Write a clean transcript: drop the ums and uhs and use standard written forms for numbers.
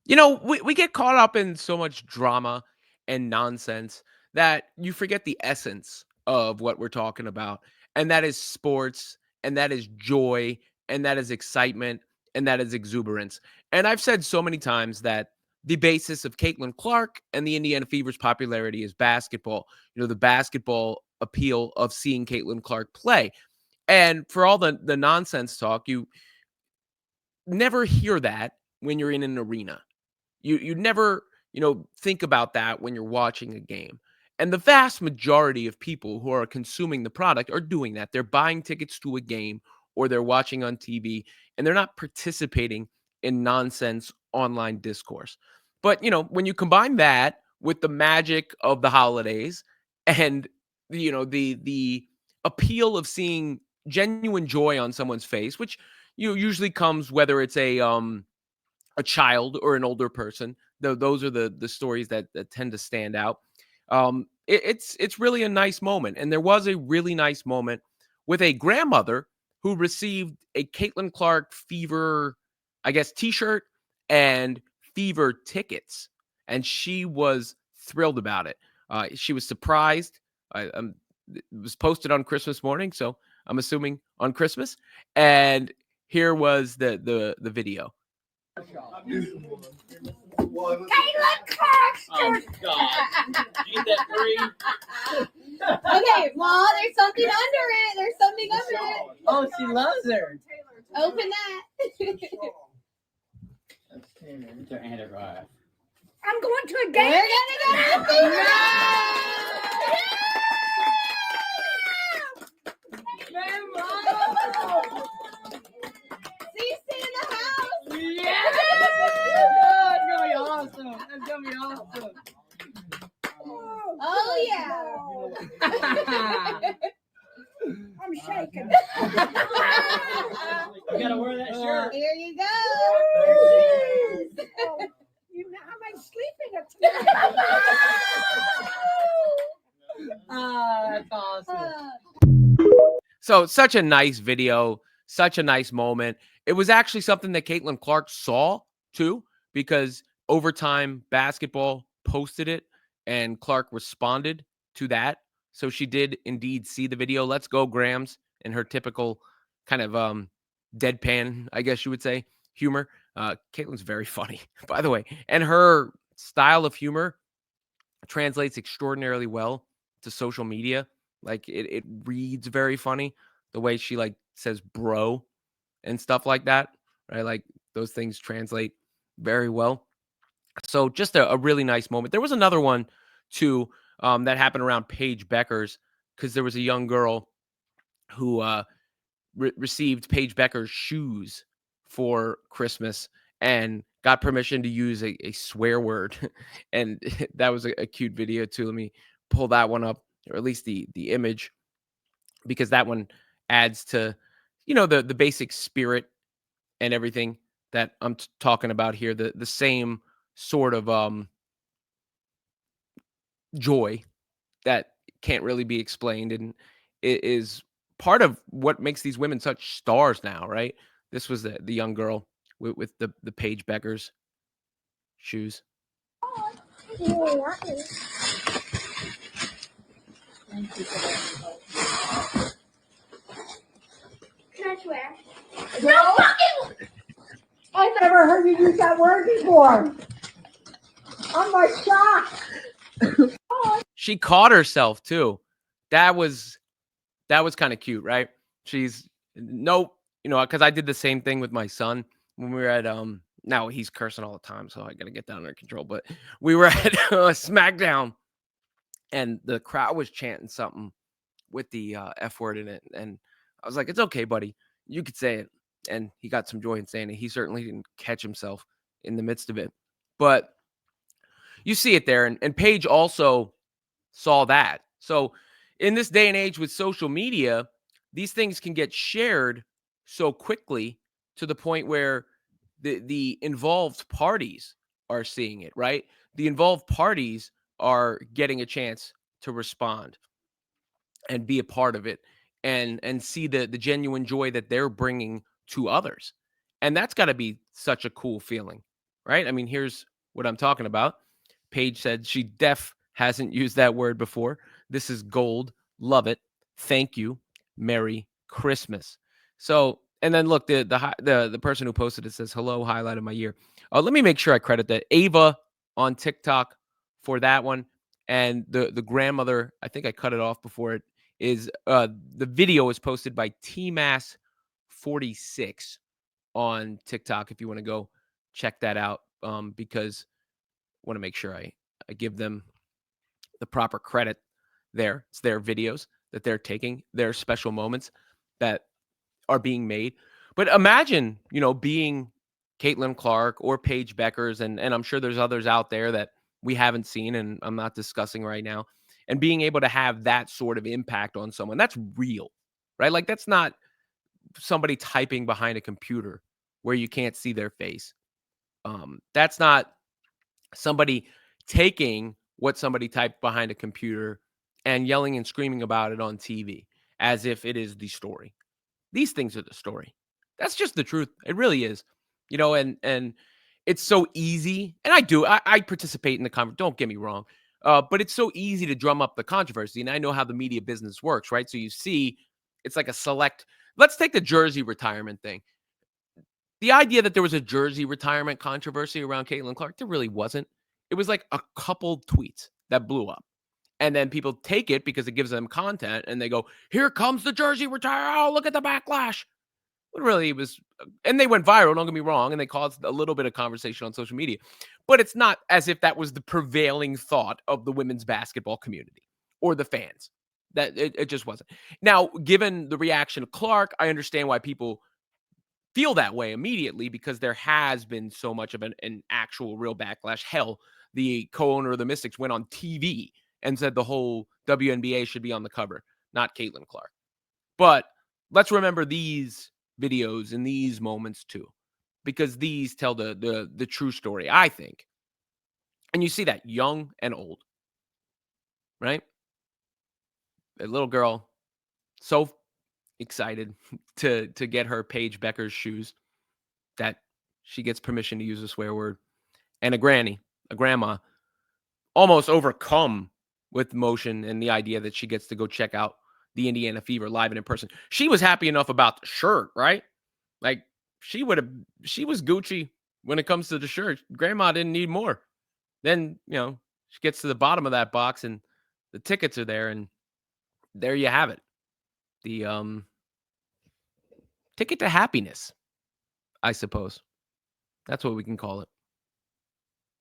We get caught up in so much drama and nonsense that you forget the essence of what we're talking about. And that is sports, and that is joy, and that is excitement, and that is exuberance. And I've said so many times that the basis of Caitlin Clark and the Indiana Fever's popularity is basketball. The basketball appeal of seeing Caitlin Clark play. And for all the nonsense talk, you never hear that when you're in an arena. You never, think about that when you're watching a game. And the vast majority of people who are consuming the product are doing that. They're buying tickets to a game or they're watching on TV and they're not participating in nonsense online discourse. But, when you combine that with the magic of the holidays and the appeal of seeing genuine joy on someone's face, which usually comes whether it's a child or an older person. Though those are the stories that tend to stand out. It's really a nice moment, and there was a really nice moment with a grandmother who received a Caitlin Clark Fever, I guess, T-shirt and Fever tickets, and she was thrilled about it. She was surprised. It was posted on Christmas morning, so I'm assuming on Christmas. And here was the video. Caitlin Clark. Oh God! Get that free. Okay, Ma, there's something under it. There's something under it. Oh, she loves her. Open that. I'm going to a game. We're gonna go to a theater. See you in the house. Yeah. Oh, it's gonna be awesome. It's gonna be awesome. Oh yeah. I'm shaking. You gotta wear that shirt. Here you go. Oh, you know how much sleeping tonight. Oh, that's awesome. So such a nice video, such a nice moment. It was actually something that Caitlin Clark saw too, because Overtime Basketball posted it and Clark responded to that. So she did indeed see the video. Let's go, Grams, in her typical kind of deadpan, I guess you would say, humor. Caitlin's very funny, by the way. And her style of humor translates extraordinarily well to social media. Like it reads very funny. The way she says bro and stuff like that, right? Like those things translate very well. So just a really nice moment. There was another one too that happened around Paige Bueckers, because there was a young girl who received Paige Bueckers' shoes for Christmas and got permission to use a swear word. And that was a cute video too. Let me pull that one up, or at least the image, because that one adds to the basic spirit and everything that I'm talking about here. The same sort of joy that can't really be explained, and it is part of what makes these women such stars now, right? This was the young girl with the Paige Bueckers shoes. Can I swear? No fucking. I never heard you use that word before. I'm like shocked. She caught herself too. That was kind of cute, right? She's nope, because I did the same thing with my son when we were at now he's cursing all the time, so I gotta get that under control. But we were at SmackDown and the crowd was chanting something with the F word in it. And I was like, it's okay, buddy. You could say it. And he got some joy in saying it. He certainly didn't catch himself in the midst of it. But you see it there. And Paige also saw that. So in this day and age with social media, these things can get shared so quickly to the point where the involved parties are seeing it, right? The involved parties are getting a chance to respond and be a part of it and see the genuine joy that they're bringing to others. And that's got to be such a cool feeling. right? I mean, here's what I'm talking about. Paige said she hasn't used that word before. This is gold. Love it. Thank you. Merry Christmas. So, and then look, the person who posted it says, hello, highlight of my year. Let me make sure I credit that. Ava on TikTok for that one. And the grandmother, I think I cut it off before it is the video is posted by TMass 46 on TikTok if you want to go check that out, because I want to make sure I give them the proper credit there. It's their videos that they're taking, their special moments that are being made. But imagine, being Caitlin Clark or Paige Bueckers, and I'm sure there's others out there that we haven't seen and I'm not discussing right now, and being able to have that sort of impact on someone. That's real, right? Like, that's not somebody typing behind a computer where you can't see their face. That's not somebody taking what somebody typed behind a computer and yelling and screaming about it on TV as if it is the story. These things are the story. That's just the truth. It really is. And it's so easy. And I participate in the conversation. Don't get me wrong. But it's so easy to drum up the controversy. And I know how the media business works, right? So you see, it's like a select. Let's take the jersey retirement thing. The idea that there was a jersey retirement controversy around Caitlin Clark, there really wasn't. It was like a couple tweets that blew up. And then people take it because it gives them content and they go, here comes the jersey retire. Oh, look at the backlash. But really, it was, and they went viral, don't get me wrong, and they caused a little bit of conversation on social media. But it's not as if that was the prevailing thought of the women's basketball community or the fans. That it just wasn't. Now, given the reaction of Clark, I understand why people feel that way immediately because there has been so much of an actual real backlash. Hell, the co-owner of the Mystics went on TV and said the whole WNBA should be on the cover, not Caitlin Clark. But let's remember these videos and these moments too, because these tell the true story, I think. And you see that young and old, right? A little girl, so excited to get her Paige Bueckers shoes that she gets permission to use a swear word, and a grandma, almost overcome with emotion and the idea that she gets to go check out the Indiana Fever live and in person. She was happy enough about the shirt, right? Like, she was Gucci when it comes to the shirt. Grandma didn't need more. Then, she gets to the bottom of that box and the tickets are there, and there you have it. The ticket to happiness, I suppose. That's what we can call it.